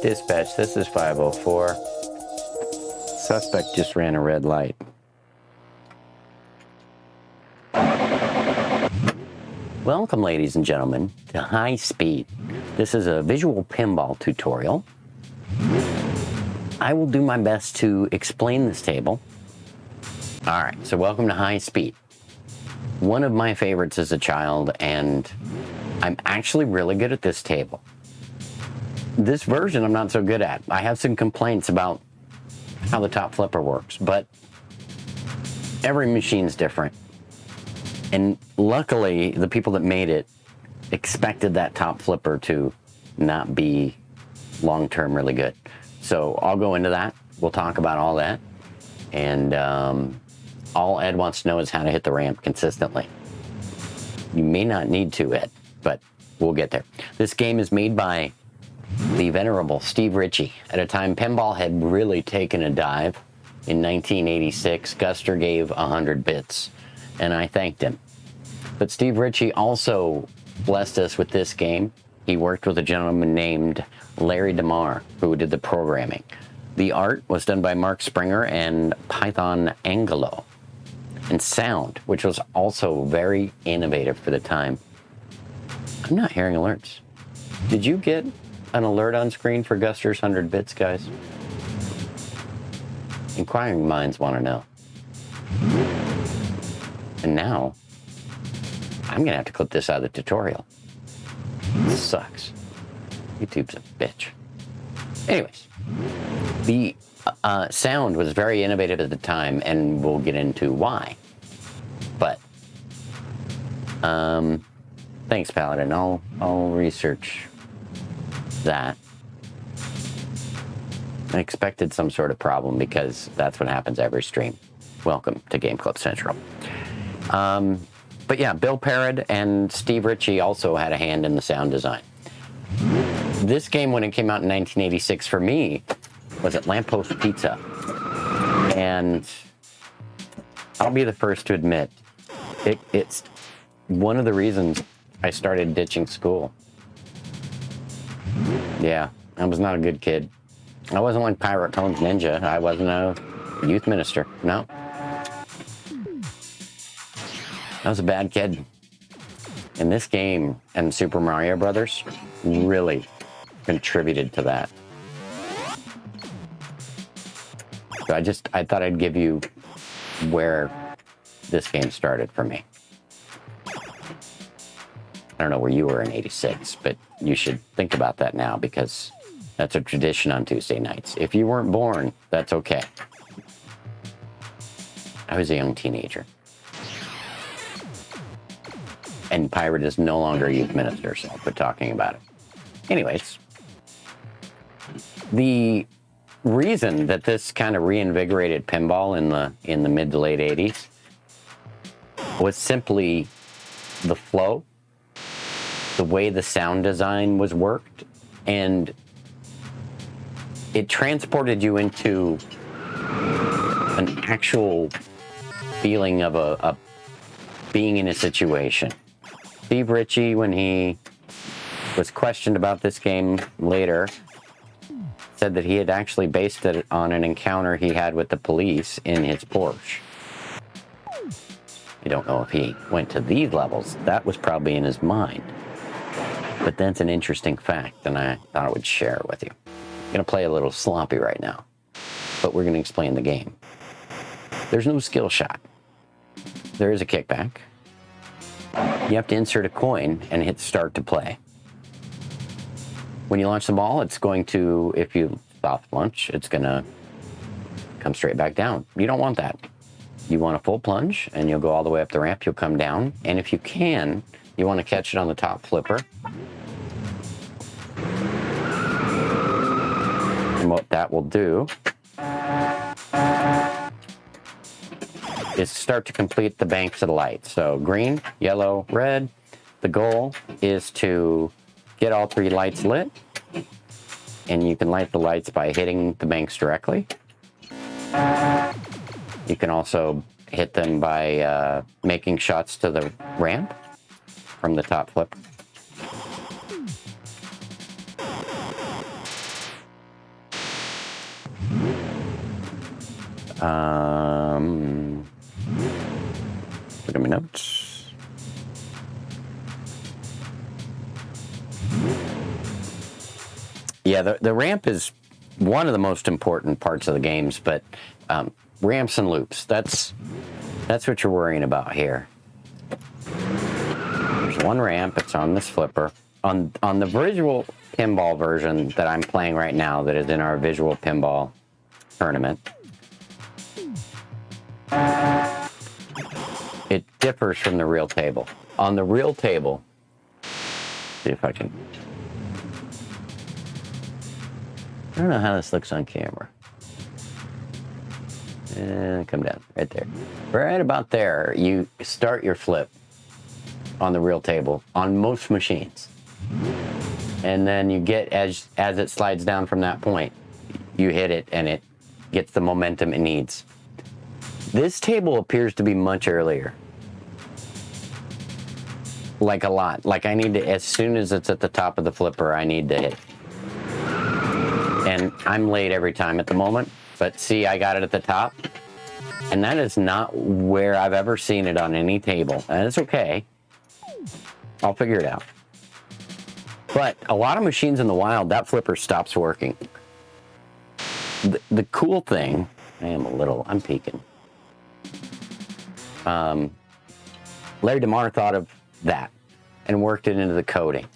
Dispatch, this is 504. Suspect just ran a red light. Welcome, ladies and gentlemen, to High Speed. This is a visual pinball tutorial. I will do my best to explain this table. All right, so welcome to High Speed. One of my favorites as a child, and I'm actually really good at this table. This version I'm not so good at. I have some complaints about how the top flipper works, but every machine's different. And luckily, the people that made it expected that top flipper to not be long-term really good. So I'll go into that. We'll talk about all that. And all Ed wants to know is how to hit the ramp consistently. You may not need to, Ed, but we'll get there. This game is made by the venerable Steve Ritchie. At a time pinball had really taken a dive. In 1986, Guster gave 100 bits, and I thanked him. But Steve Ritchie also blessed us with this game. He worked with a gentleman named Larry DeMar, who did the programming. The art was done by Mark Springer and Python Angelo. And sound, which was also very innovative for the time. I'm not hearing alerts. Did you get an alert on screen for Guster's 100 bits, guys? Inquiring minds want to know. And now, I'm going to have to clip this out of the tutorial. This sucks. YouTube's a bitch. Anyways, the sound was very innovative at the time, and we'll get into why. But, thanks, Paladin. I'll research that. I expected some sort of problem because that's what happens every stream. Welcome to Game Club Central. But yeah, Bill Parrott and Steve Ritchie also had a hand in the sound design. This game, when it came out in 1986, for me, was at Lamppost Pizza. And I'll be the first to admit, it's one of the reasons I started ditching school. Yeah, I was not a good kid. I wasn't like Pirate Cone's Ninja. I wasn't a youth minister. No. I was a bad kid. And this game and Super Mario Brothers really contributed to that. So I thought I'd give you where this game started for me. I don't know where you were in 86, but you should think about that now because that's a tradition on Tuesday nights. If you weren't born, that's okay. I was a young teenager. And Pirate is no longer a youth minister, so I'll quit talking about it. Anyways, the reason that this kind of reinvigorated pinball in the mid to late 80s was simply the flow, the way the sound design was worked, and it transported you into an actual feeling of a being in a situation. Steve Ritchie, when he was questioned about this game later, said that he had actually based it on an encounter he had with the police in his Porsche. I don't know if he went to these levels. That was probably in his mind. But that's an interesting fact, and I thought I would share it with you. I'm going to play a little sloppy right now, but we're going to explain the game. There's no skill shot. There is a kickback. You have to insert a coin and hit start to play. When you launch the ball, it's going to, if you soft launch, it's going to come straight back down. You don't want that. You want a full plunge, and you'll go all the way up the ramp. You'll come down, and if you can, you want to catch it on the top flipper. And what that will do is start to complete the banks of the lights. So green, yellow, red. The goal is to get all three lights lit, and you can light the lights by hitting the banks directly. You can also hit them by making shots to the ramp from the top flip. Look at my notes. Yeah, the ramp is one of the most important parts of the games, but ramps and loops, that's what you're worrying about here. There's one ramp, it's on this flipper. On the visual pinball version that I'm playing right now, that is in our visual pinball tournament, it differs from the real table. On the real table, see if I can, I don't know how this looks on camera. Come down, right there. Right about there, you start your flip on the real table on most machines. And then you get, as it slides down from that point, you hit it and it gets the momentum it needs. This table appears to be much earlier. Like a lot. Like I need to, as soon as it's at the top of the flipper, I need to hit. And I'm late every time at the moment, but see, I got it at the top. And that is not where I've ever seen it on any table. And it's okay. I'll figure it out. But a lot of machines in the wild, that flipper stops working. The cool thing, I'm peeking. Larry DeMar thought of that and worked it into the coding.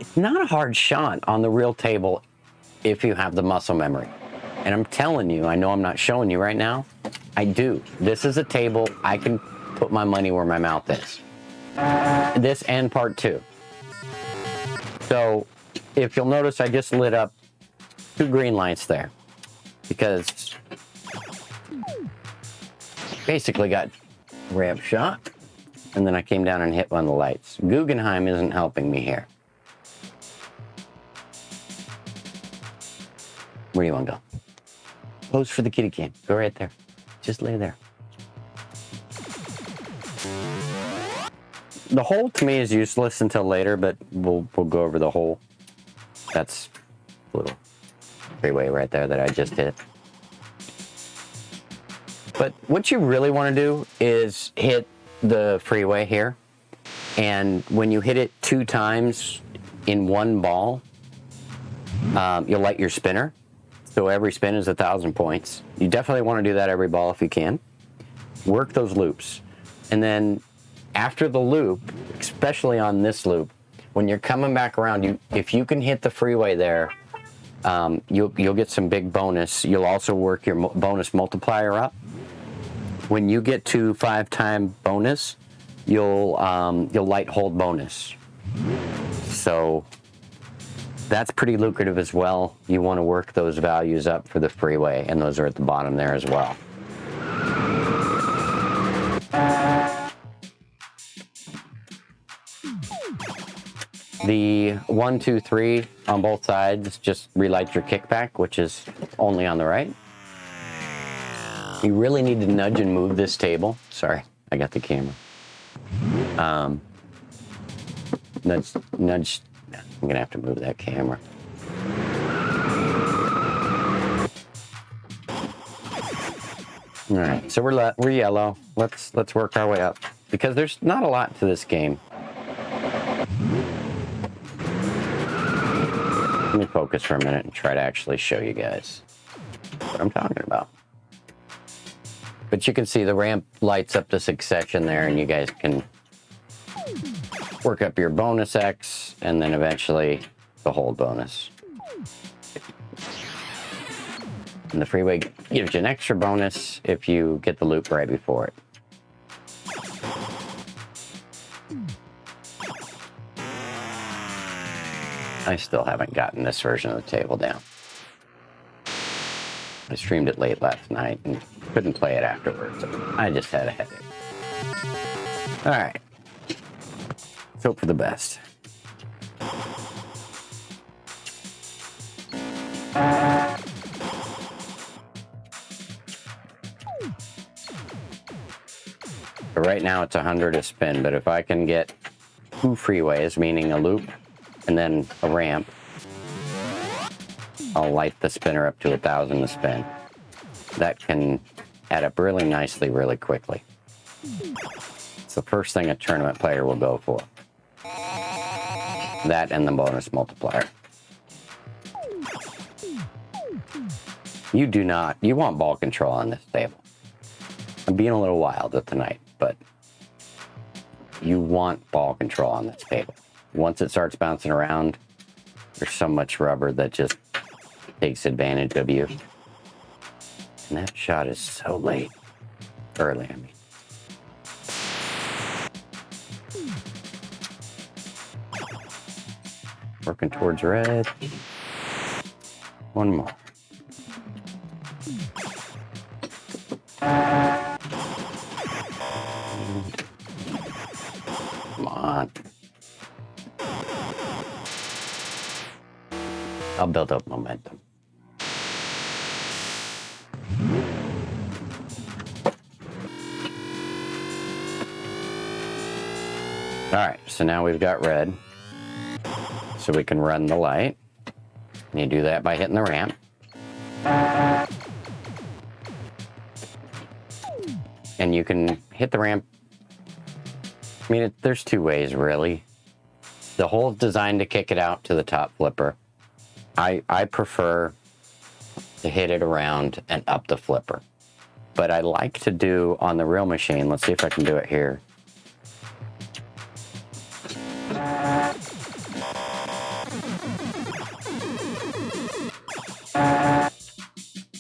It's not a hard shot on the real table if you have the muscle memory. And I'm telling you, I know I'm not showing you right now, I do. This is a table I can put my money where my mouth is. This and part 2. So if you'll notice, I just lit up 2 green lights there because basically got ramp shot and then I came down and hit one of the lights. Guggenheim isn't helping me here. Where do you want to go? Pose for the kitty cam. Go right there. Just lay there. The hole to me is useless until later, but we'll go over the hole. That's a little freeway right there that I just hit. But what you really want to do is hit the freeway here. And when you hit it 2 times in one ball, you'll light your spinner. So every spin is 1,000 points. You definitely want to do that every ball if you can. Work those loops. And then after the loop, especially on this loop, when you're coming back around, if you can hit the freeway there, you'll get some big bonus. You'll also work your bonus multiplier up. When you get to 5-time bonus, you'll light hold bonus. So that's pretty lucrative as well. You want to work those values up for the freeway, and those are at the bottom there as well. The 1, 2, 3 on both sides just relight your kickback, which is only on the right. You really need to nudge and move this table. Sorry, I got the camera. Nudge. I'm gonna have to move that camera. All right, so we're yellow. Let's work our way up because there's not a lot to this game. Let me focus for a minute and try to actually show you guys what I'm talking about. But you can see the ramp lights up the succession there, and you guys can work up your bonus X and then eventually the hold bonus. And the freeway gives you an extra bonus if you get the loop right before it. I still haven't gotten this version of the table down. I streamed it late last night and couldn't play it afterwards. So I just had a headache. All right. Let's hope for the best. So right now it's 100 a spin, but if I can get 2 freeways, meaning a loop and then a ramp, I'll light the spinner up to 1,000 a spin. That can add up really nicely, really quickly. It's the first thing a tournament player will go for. That and the bonus multiplier. You want ball control on this table. I'm being a little wild with tonight, but you want ball control on this table. Once it starts bouncing around, there's so much rubber that just takes advantage of you. And that shot is so late. Early, I mean. Working towards red. One more. Come on. I'll build up momentum. All right, so now we've got red. So we can run the light. And you do that by hitting the ramp. And you can hit the ramp. I mean, there's two ways, really. The hole's designed to kick it out to the top flipper. I prefer to hit it around and up the flipper. But I like to do on the real machine. Let's see if I can do it here.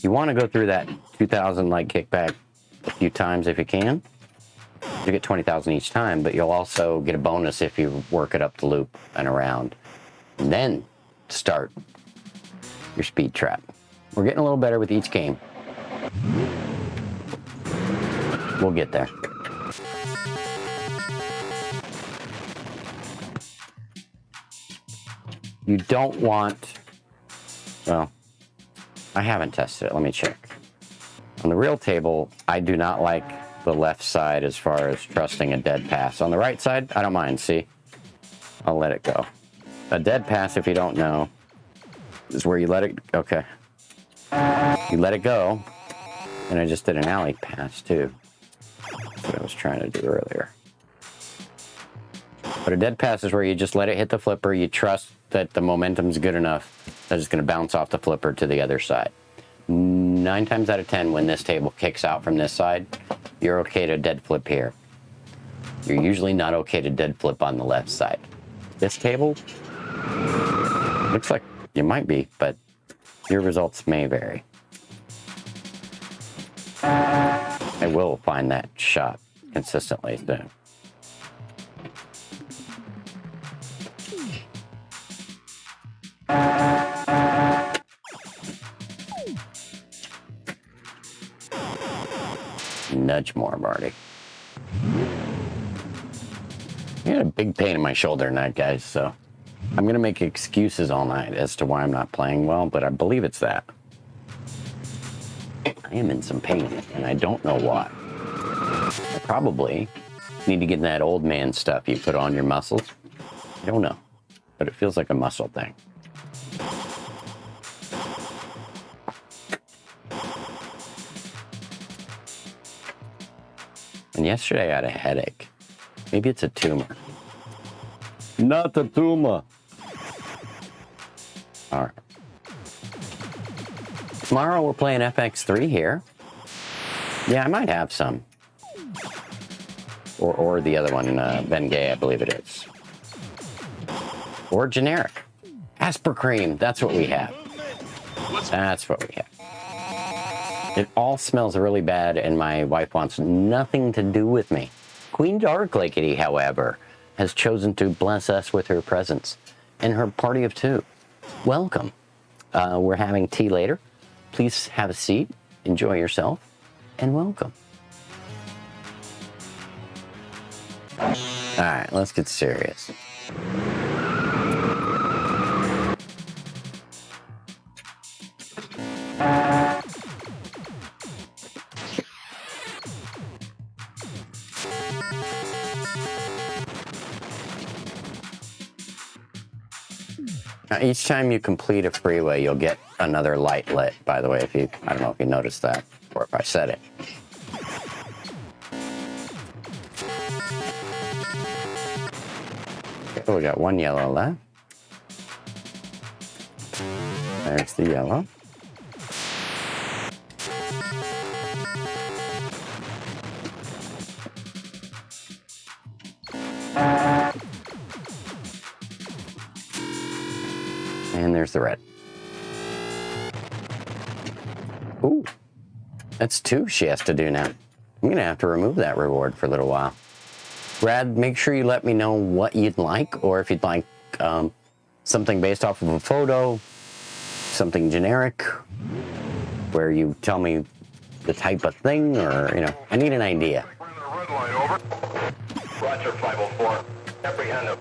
You want to go through that 2,000 light kickback a few times if you can. You get 20,000 each time, but you'll also get a bonus if you work it up the loop and around. And then start your speed trap. We're getting a little better with each game. We'll get there. You don't want, well, I haven't tested it. Let me check. On the real table, I do not like the left side as far as trusting a dead pass. On the right side, I don't mind. See? I'll let it go. A dead pass, if you don't know, is where you let it, okay. You let it go, and I just did an alley pass too. That's what I was trying to do earlier. But a dead pass is where you just let it hit the flipper. You trust that the momentum's good enough that it's going to bounce off the flipper to the other side. 9 times out of 10, when this table kicks out from this side, you're okay to dead flip here. You're usually not okay to dead flip on the left side. This table, looks like you might be, but your results may vary. I will find that shot consistently soon. Nudge more, Marty. I had a big pain in my shoulder tonight, guys, so I'm going to make excuses all night as to why I'm not playing well, but I believe it's that. I am in some pain, and I don't know why. I probably need to get that old man stuff you put on your muscles. I don't know, but it feels like a muscle thing. And yesterday I had a headache. Maybe it's a tumor. Not a tumor. All right. Tomorrow we're playing FX3 here. Yeah, I might have some. Or the other one, Bengay, I believe it is. Or generic. Asper cream, that's what we have. That's what we have. It all smells really bad, and my wife wants nothing to do with me. Queen Darklickety, however, has chosen to bless us with her presence and her party of 2. Welcome. We're having tea later. Please have a seat, enjoy yourself, and welcome. All right, let's get serious. Now, each time you complete a freeway, you'll get another light lit, by the way, I don't know if you noticed that, or if I said it. Oh, we got one yellow left. There's the yellow. And there's the red. Ooh, that's two she has to do now. I'm gonna have to remove that reward for a little while. Brad, make sure you let me know what you'd like, or if you'd like something based off of a photo, something generic, where you tell me the type of thing, or, you know, I need an idea. Roger, 504. Apprehend him.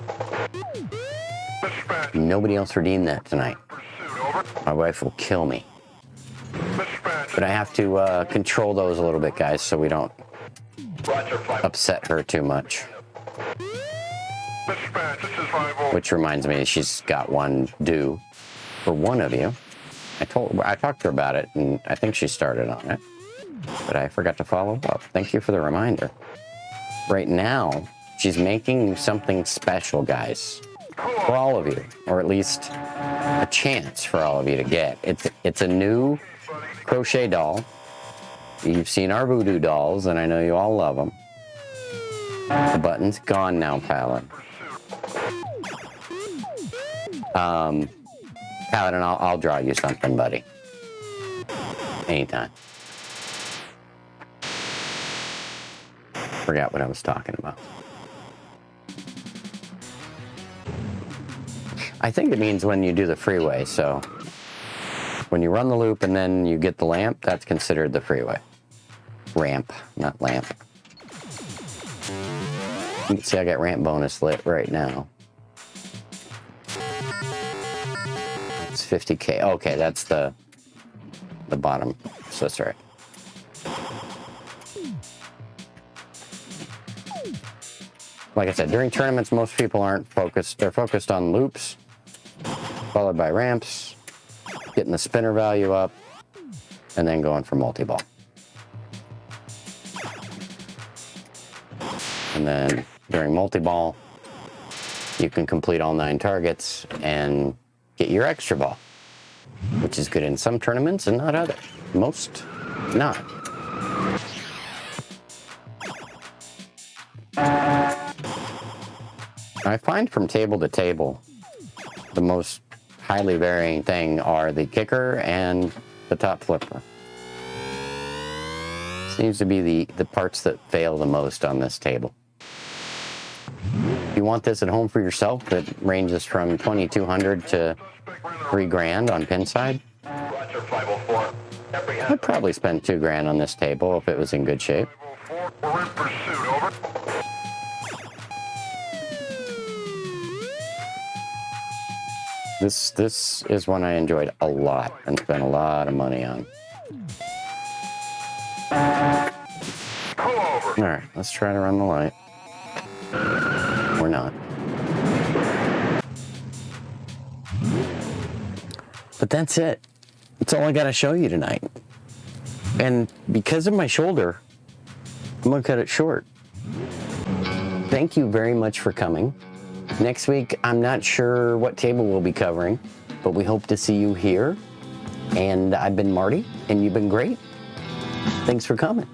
Nobody else redeemed that tonight. My wife will kill me. But I have to control those a little bit, guys, so we don't upset her too much. Which reminds me, she's got one due for one of you. I talked to her about it, and I think she started on it, but I forgot to follow up. Thank you for the reminder. Right now, she's making something special, guys, for all of you, or at least a chance for all of you to get. It's a new crochet doll. You've seen our voodoo dolls, and I know you all love them. The button's gone now, Paladin. Paladin, I'll draw you something, buddy. Anytime. Forgot what I was talking about. I think it means when you do the freeway, so when you run the loop and then you get the lamp, that's considered the freeway. Ramp, not lamp. You can see I got ramp bonus lit right now. It's 50K. Okay, that's the bottom, so that's right. Like I said, during tournaments, most people aren't focused. They're focused on loops, followed by ramps, getting the spinner value up, and then going for multi-ball. And then during multi-ball, you can complete all 9 targets and get your extra ball, which is good in some tournaments and not others. Most not. I find from table to table, the most highly varying thing are the kicker and the top flipper. Seems to be the parts that fail the most on this table. If you want this at home for yourself, it ranges from 2,200 to $3,000 on pin side. Roger, 504. Apprehend. I'd probably spend $2,000 on this table if it was in good shape. We're in pursuit, over. This is one I enjoyed a lot and spent a lot of money on. Pull over. All right, let's try to run the light. Or not. But that's it. That's all I got to show you tonight. And because of my shoulder, I'm going to cut it short. Thank you very much for coming. Next week, I'm not sure what table we'll be covering, but we hope to see you here. And I've been Marty, and you've been great. Thanks for coming.